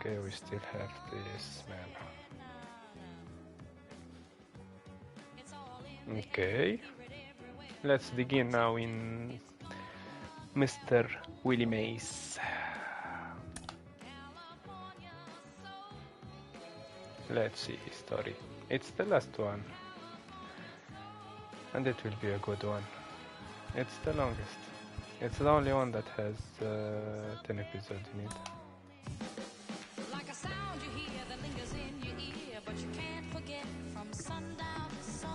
Okay, we still have this man. Okay, let's dig in now in Mr. Willie Mays. Let's see story. It's the last one, and it will be a good one. It's the longest. It's the only one that has 10 episodes in it. Like a sound you hear that lingers in your ear, but you can't forget from sundown to sunset.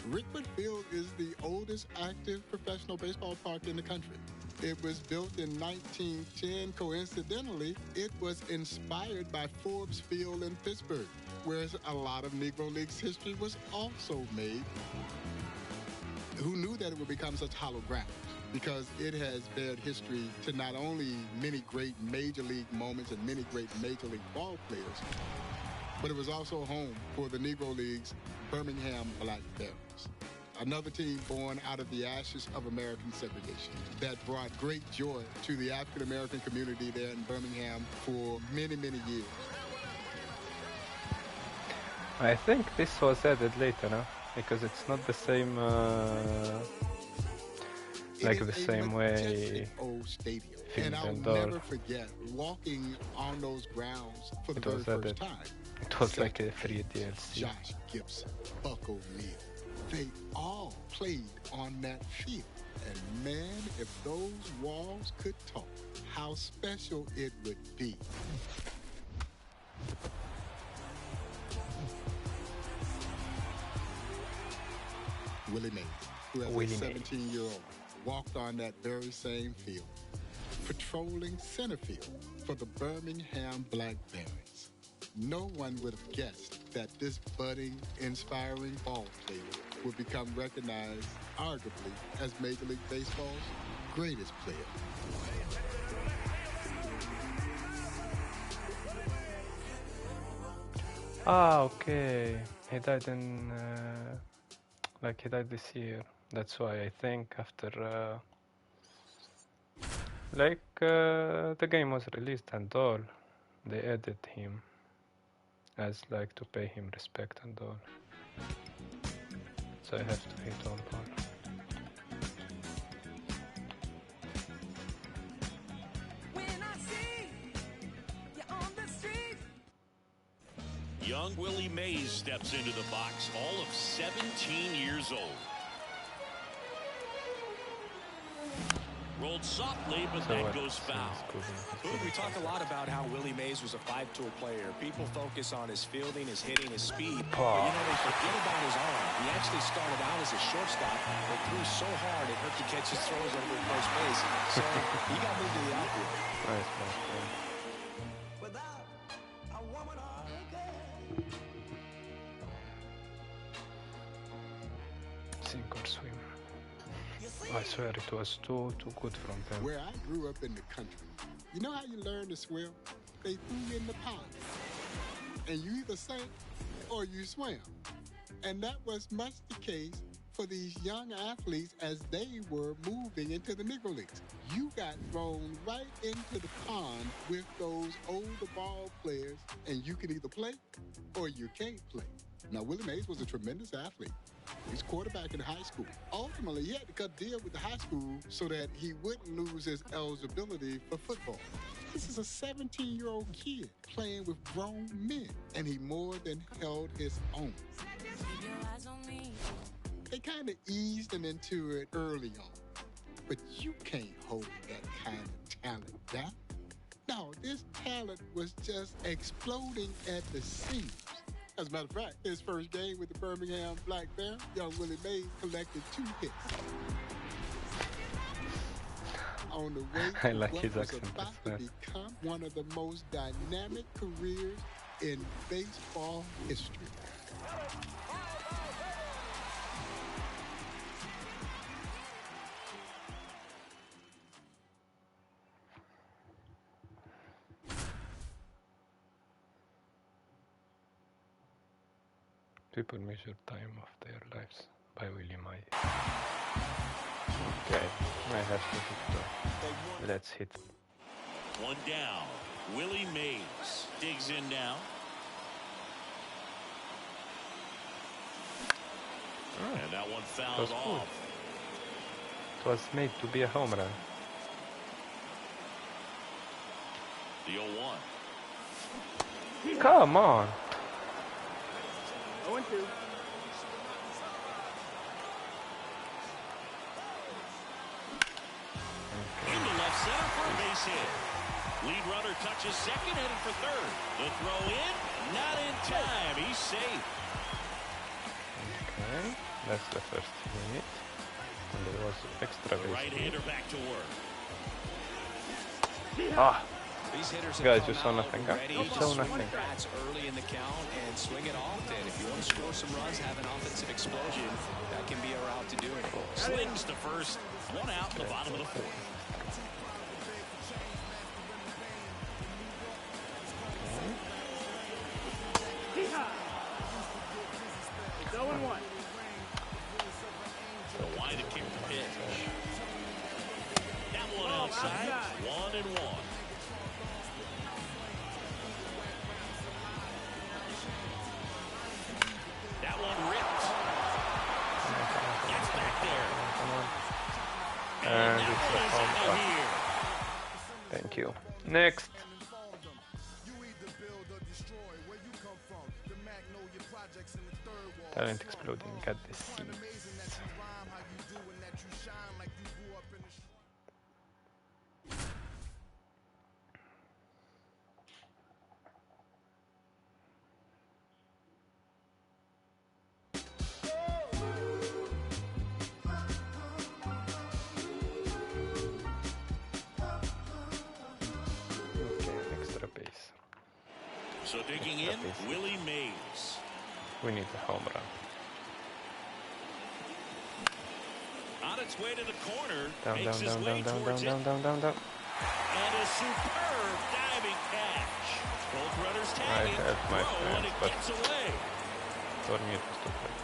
Rickman Field is the oldest active professional baseball park in the country. It was built in 1910. Coincidentally, it was inspired by Forbes Field in Pittsburgh, where a lot of Negro Leagues history was also made. Who knew that it would become such hollow ground? Because it has bared history to not only many great major league moments and many great major league ball players, but it was also home for the Negro League's Birmingham Black Barons, another team born out of the ashes of American segregation that brought great joy to the African American community there in Birmingham for many, many years. I think this was added later, no? Because it's not the same, like the same way. Old stadium, Field and I'll and all. never forget walking on those grounds for the It very was first added. time. It was like a free DLC. Josh Gibson, Buck O'Neil, they all played on that field. And man, if those walls could talk, how special it would be. Willie Mays, who as Willie a Mays. 17-year-old walked on that very same field, patrolling center field for the Birmingham Black Barons. No one would have guessed that this budding, inspiring ball player would become recognized, arguably, as Major League Baseball's greatest player. Ah, okay. He died in, like he died this year. That's why I think after, the game was released and all, they added him as like to pay him respect and all. So I have to hit on Paul. Young Willie Mays steps into the box, all of 17 years old. Rolled softly, but that goes foul. We talk a lot about how Willie Mays was a five-tool player. People focus on his fielding, his hitting, his speed. But, they forget about his arm. He actually started out as a shortstop, but threw so hard it hurt to catch his throws over at first base. So he got moved to the outfield. Nice. Sink or swim. I swear it was too good from them. Where I grew up in the country, you know how you learn to swim? They threw you in the pond. And you either sank or you swam. And that was much the case for these young athletes as they were moving into the Negro Leagues. You got thrown right into the pond with those older ball players, and you can either play or you can't play. Now, Willie Mays was a tremendous athlete. He's quarterback in high school. Ultimately, he had to cut deal with the high school so that he wouldn't lose his eligibility for football. This is a 17-year-old kid playing with grown men, and he more than held his own. They kind of eased him into it early on, but you can't hold that kind of talent down. No, this talent was just exploding at the seams. As a matter of fact, his first game with the Birmingham Black Barons, young Willie Mays collected 2 hits. On the way I to like what his was accent, about that's to nice. become one of the most dynamic careers in baseball history. People measure time of their lives by Willie Mays. Okay. I have to hit the... Let's hit. One down. Willie Mays digs in now. And that one fouled off. It was made to be a home run. The 0-1. Come on. 0-2. Into left center for a base hit. Lead runner touches second, headed for third. The throw in, not in time. He's safe. Okay, that's the first hit. And there was extra base. Right-hander back to work. Ah! These hitters Guys, you saw nothing, huh? You saw nothing. Bats early in the count and swing it often. If you want to score some runs, have an offensive explosion, that can be a route to doing it. Slings to first. One out in the bottom of the fourth. It's 0-1. The wide to kick the pitch. That one outside. 1-1. That one ripped. That's back there. And that it's a one is home out run. here. Thank you. Next. Talent exploding at the seams. Okay, extra base. So digging in, Willie Mays. We need a home run. On its way to the corner, Down, makes down, his down, way down, down, towards down, it, down, down, down. and a superb diving catch. Both runners I tagging, have my throw, and friends, it but gets away. for me it was too quick.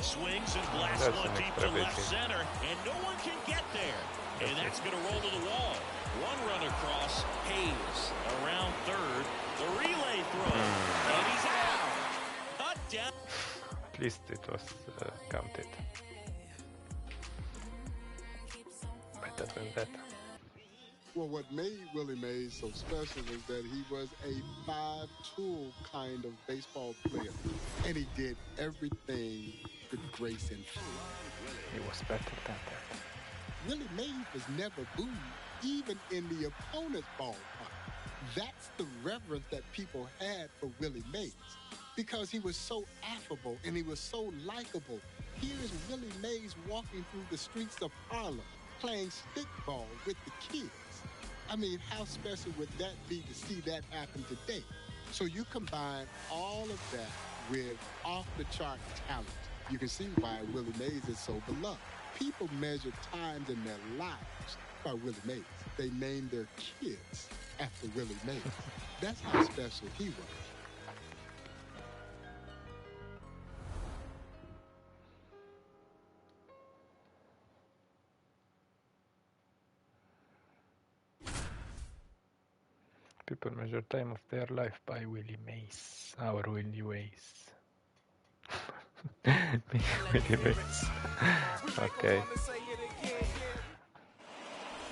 Swings and blasts That's one an deep extra to base left hit. center, and no one can get there. And that's going to roll to the wall. One run across, Hayes around third. The relay throw, and he's out. Cut down. At least it was counted. Better than that. Well, what made Willie Mays so special was that he was a five-tool kind of baseball player, and he did everything with grace and flow. He was better than that. Willie Mays was never booed, even in the opponent's ballpark. That's the reverence that people had for Willie Mays, because he was so affable and he was so likable. Here's Willie Mays walking through the streets of Harlem, playing stickball with the kids. I mean, how special would that be to see that happen today? So you combine all of that with off-the-chart talent. You can see why Willie Mays is so beloved. People measure times in their lives by Willie Mays. They named their kids after Willie Mays. That's how special he was. People measure time of their life by Willie Mays. Our Willie Ways. Willie Mays. Okay.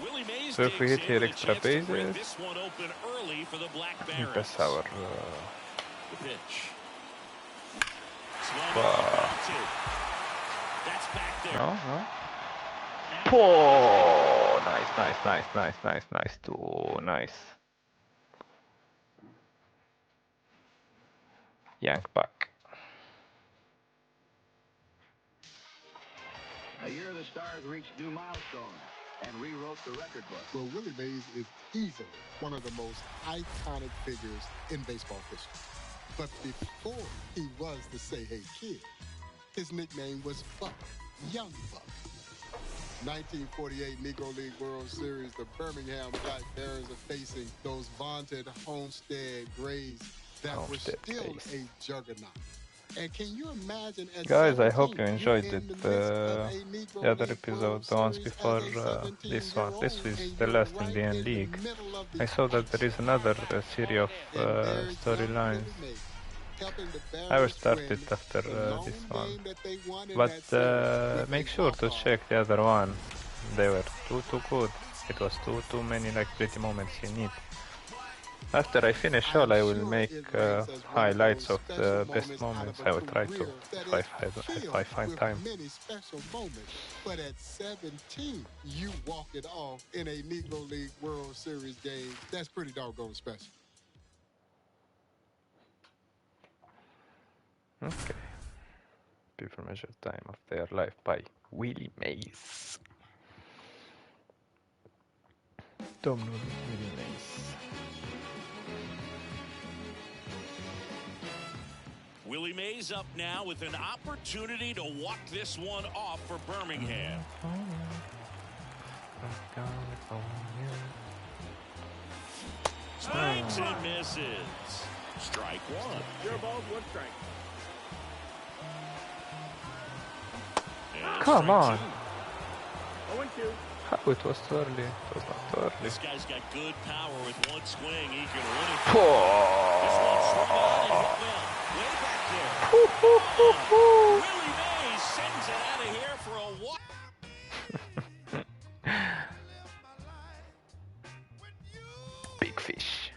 Willie Mays So if we hit digs here in with a extra chance to bring bases, this one open early for the Black Barons. that's our... The pitch. Swung Wow. on, mounted. That's back there. No, no. Oh, nice. Too nice. Yank back. A year the Stars reached new milestones and rewrote the record book. Well, Willie Mays is easily one of the most iconic figures in baseball history. But before he was the Say Hey Kid, his nickname was Buck, Young Buck. 1948 Negro League World Series, the Birmingham Black Bears are facing those vaunted Homestead Grays that were Homestead still Grays. a juggernaut. And can you imagine at Guys, I 17, hope you you're enjoyed in it. the midst of a The Negro other League episode, World the ones Series before as a this one. 17-year-old, This is and the you're last in right the N in the League. middle of the I saw that there action. is another series of And there's young storylines. Willie Mays helping the I will Bears start win it after the lone this one. game that they won in But that series with make a sure to walk-off. check the other one. They were too good. It was too many like pretty moments you need. After I finish all, I will make highlights of the best moments. I will try to if I find time. Many special moments, but at 17, you walk it off in a Negro League World Series game. That's pretty doggone special. Okay. People measure time of their life by Willie Mays. Domnul Willie Mays. Willie Mays up now with an opportunity to walk this one off for Birmingham. Swings and misses. Strike one. You're balls, one strike. And Come strike on. two. 0-2. How it was too early. It was not too early. This guy's got good power with one swing. He can win it. This one swung on and hit well. Way back there. Willie Mays sends it out of here for a walk. Big fish.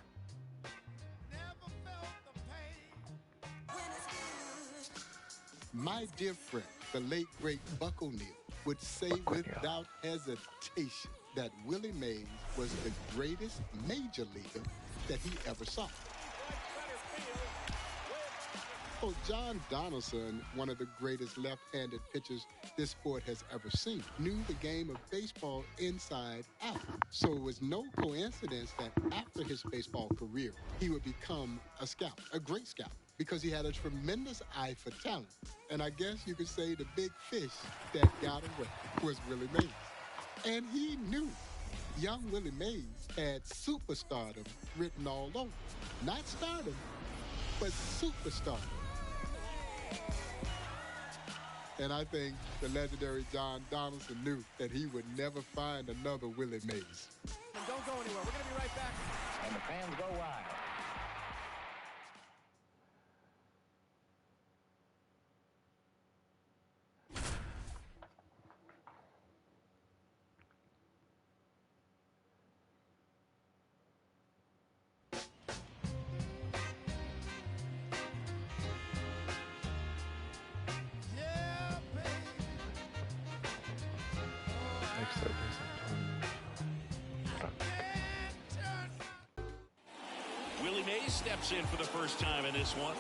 My dear friend, the late great Buck O'Neill, would say Buck O'Neill. without hesitation that Willie Mays was the greatest major leaguer that he ever saw. Oh, John Donaldson, one of the greatest left-handed pitchers this sport has ever seen, knew the game of baseball inside out. So it was no coincidence that after his baseball career, he would become a scout, a great scout, because he had a tremendous eye for talent. And I guess you could say the big fish that got away was Willie Mays. And he knew young Willie Mays had superstardom written all over. Not stardom, but superstardom. And I think the legendary John Donaldson knew that he would never find another Willie Mays. And don't go anywhere. We're going to be right back. And the fans go wild. Extra Willie Mays steps in for the first time in this one.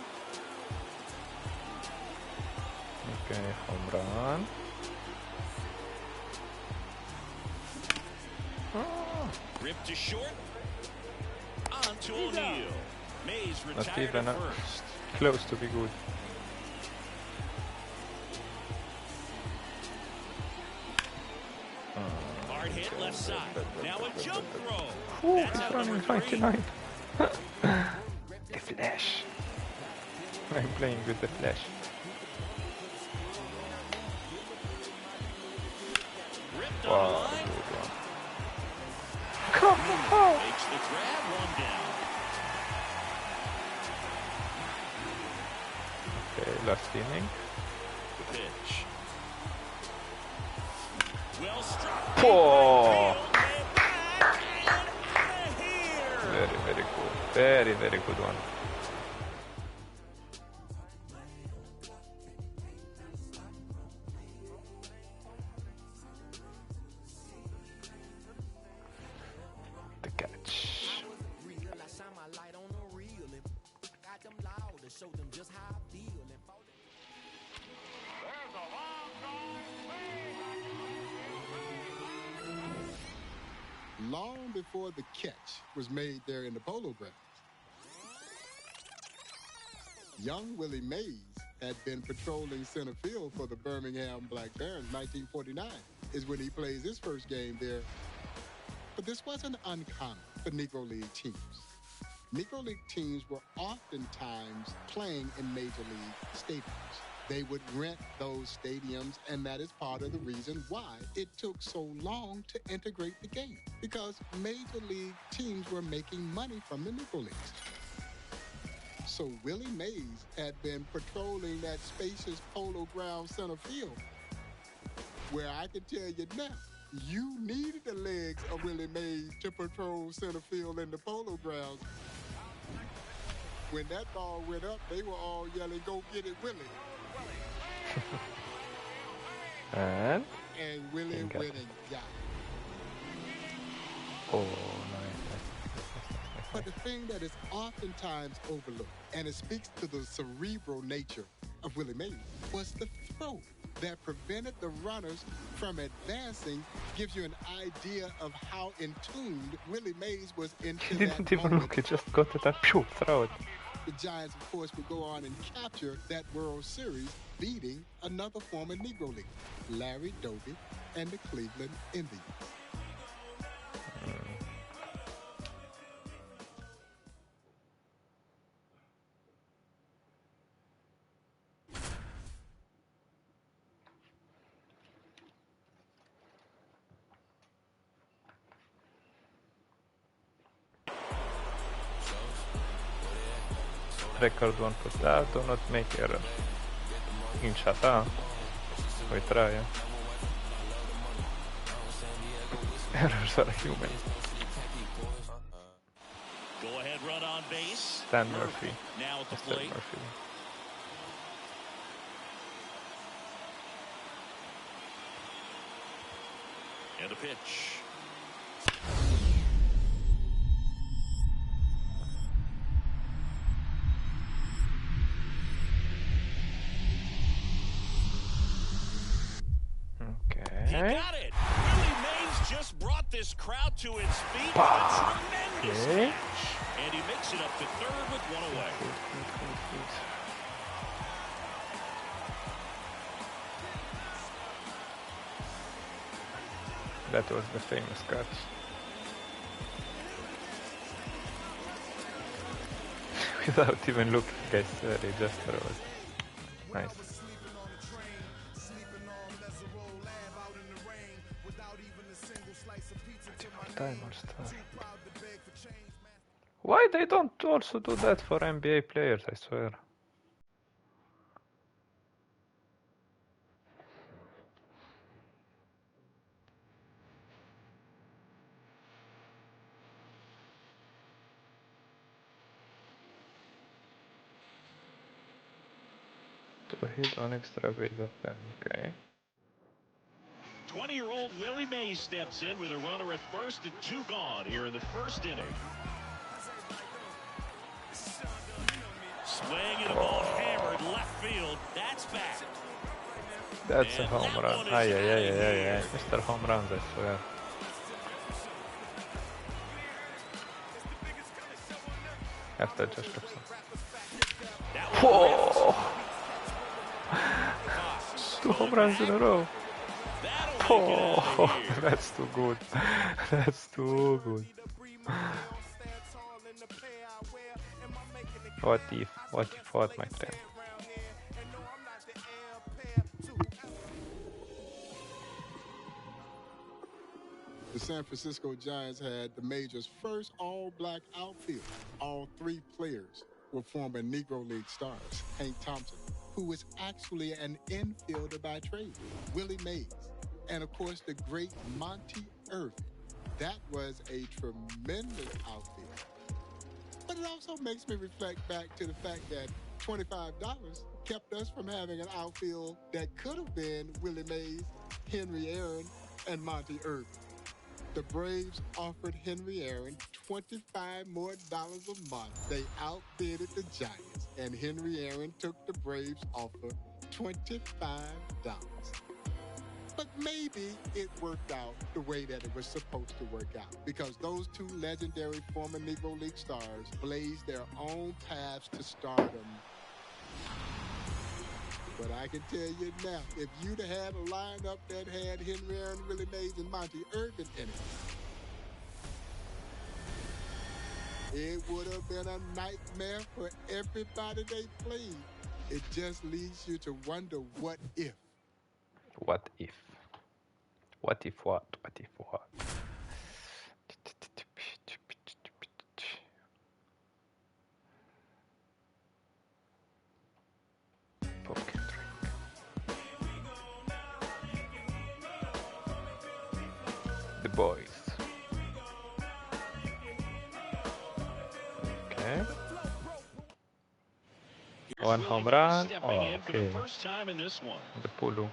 Okay, home run. Ripped to short. On to O'Neill. Mays Not retired even at first. close to be good. Hard hit left side. Now a jump throw. Ooh, That's he's out running number 3. 99. The Flash. I'm playing with the Flash. Ripped on the Wow, line. good one. Come on! Makes the grab, one down. Okay, last inning. The pitch. Well struck. Oh! Way back and out of here. Very good. Very good one. The catch. Long before the catch was made there in the Polo Grounds, young Willie Mays had been patrolling center field for the Birmingham Black Barons. 1949 is when he plays his first game there. But this wasn't uncommon for Negro League teams. Negro League teams were oftentimes playing in Major League stadiums. They would rent those stadiums, and that is part of the reason why it took so long to integrate the game, because Major League teams were making money from the Negro Leagues. So Willie Mays had been patrolling that spacious Polo Ground center field, where I can tell you now, you needed the legs of Willie Mays to patrol center field in the Polo Grounds. When that ball went up, they were all yelling, "Go get it, Willie." And Willie went and got it. Oh, nice. But the thing that is oftentimes overlooked, and it speaks to the cerebral nature of Willie Mays, was the throw that prevented the runners from advancing. Gives you an idea of how in tuned Willie Mays was into He that didn't even moment. look, he just got it and phew, throw it. The Giants, of course, would go on and capture that World Series, beating another former Negro League, Larry Doby and the Cleveland Indians. Record one put out, do not make error. In chat, huh? We try, yeah. Errors are human. Go ahead, run on base. Stan Murphy. Now at the Mr. plate. Murphy. And a pitch. He Okay. got it. Willie Mays just brought this crowd to its feet. A tremendous Okay. catch. And he makes it up to third with one away. Good. That was the famous catch. Without even looking, guys, they just throw it. Nice. Time or stuff. Why they don't also do that for NBA players, I swear. To hit on extra base of them, okay. 20-year-old Willie Mays steps in with a runner at first and 2 gone here in the first inning. Swing and a ball hammered left field. That's back. That's a And home that run. one is Ay, ay, outta ay, ay, ay, here. Mr. Home Runs, I swear. After just took some. That one ripped. Whoa! Fox. 2 home runs in a row. That'll make it out Oh, of here. that's too good. That's too good. What if, what, my friend? The San Francisco Giants had the major's first all-black outfield. All 3 players were former Negro League stars. Hank Thompson, who was actually an infielder by trade. Willie Mays, and of course the great Monty Irvin. That was a tremendous outfield. But it also makes me reflect back to the fact that $25 kept us from having an outfield that could have been Willie Mays, Henry Aaron, and Monty Irvin. The Braves offered Henry Aaron $25 more a month. They outbidded the Giants, and Henry Aaron took the Braves' offer $25. But maybe it worked out the way that it was supposed to work out, because those 2 legendary former Negro League stars blazed their own paths to stardom But I can tell you now, if you'd have had a lineup that had Henry Aaron, Willie Mays, and Monty Irvin in it would have been a nightmare for everybody they played. It just leads you to wonder what if. What if? What if what? What if what? Pocket drink. The boys. Okay. One home run. Oh, okay. First time in this one. The Pulu.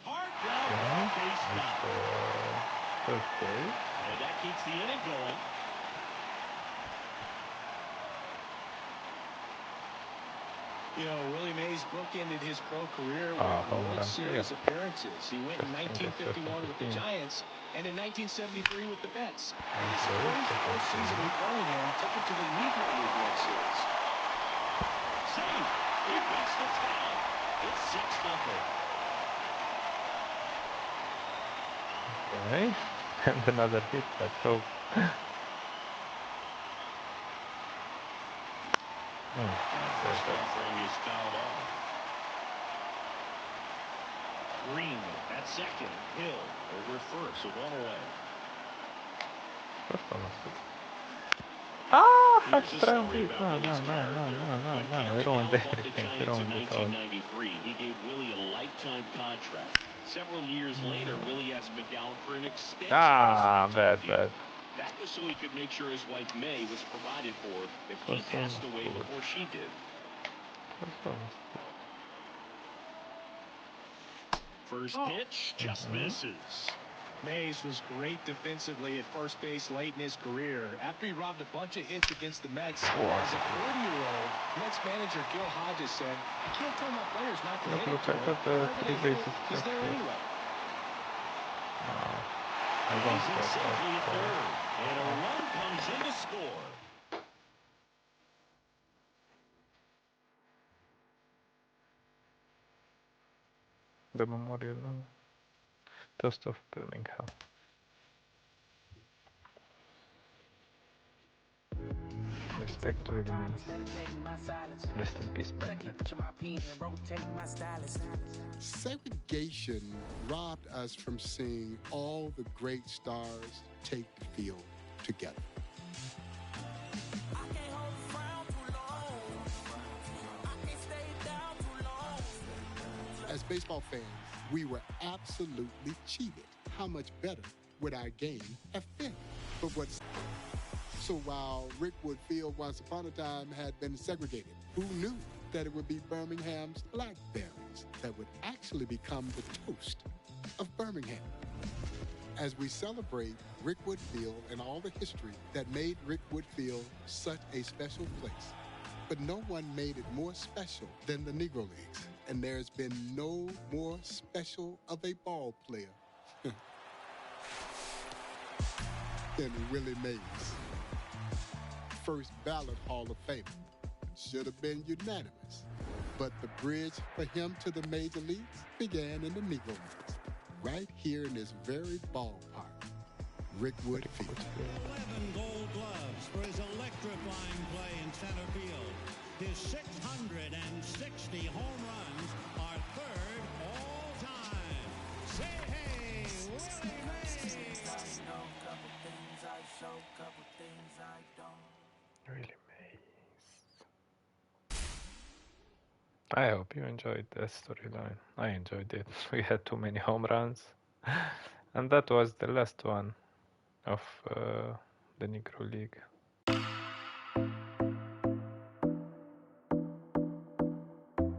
Hard ground ball, base foul. First base. And that keeps the inning going. You know, Willie Mays bookended his pro career with home World run. Series Yeah. appearances. He went in 1951 with the Giants and in 1973 with the Mets. And his first season with Birmingham took him to the Negro League World Series. Save. He beats the towel. It's 6-0. Okay. And another hit. Let's hope. First offering is fouled off. Green at second. Hill over first with one away. First one was good. Ah, Here's first a round story beat. about No. Willie's character. When I Captain ruined Al bought the everything. I Giants in ruined it all. 1993, he gave Willie a lifetime contract. Several years later, Willie asked McGowan for an extension. Bad. That was so he could make sure his wife May was provided for if he First one passed was away good. before she did. First one was good. First pitch just misses. Mays was great defensively at first base late in his career. After he robbed a bunch of hits against the Mets, as a 40-year-old, Mets manager Gil Hodges said, "I can't tell my players not to hit it Look, to I him. got the Wherever three they hit it, bases he's there left. anyway." I don't He's in get safely at that. third, and a run comes in to score. The Memorial Toast of Birmingham. Respect to Willie Mays. Rest in peace, Bennett. Segregation robbed us from seeing all the great stars take the field together. As baseball fans, we were absolutely cheated. How much better would our game have been? So while Rickwood Field once upon a time had been segregated, who knew that it would be Birmingham's blackberries that would actually become the toast of Birmingham? As we celebrate Rickwood Field and all the history that made Rickwood Field such a special place, but no one made it more special than the Negro Leagues. And there's been no more special of a ball player than Willie Mays. First ballot Hall of Famer. Should have been unanimous. But the bridge for him to the major leagues began in the Negro Leagues, right here in this very ballpark, Rickwood Field. 11 gold gloves for his electrifying play in center field. His 660 home runs are third all time. Say hey, Willie Mays! Really Mays. I hope you enjoyed the storyline. I enjoyed it. We had too many home runs. And that was the last one of the Negro League.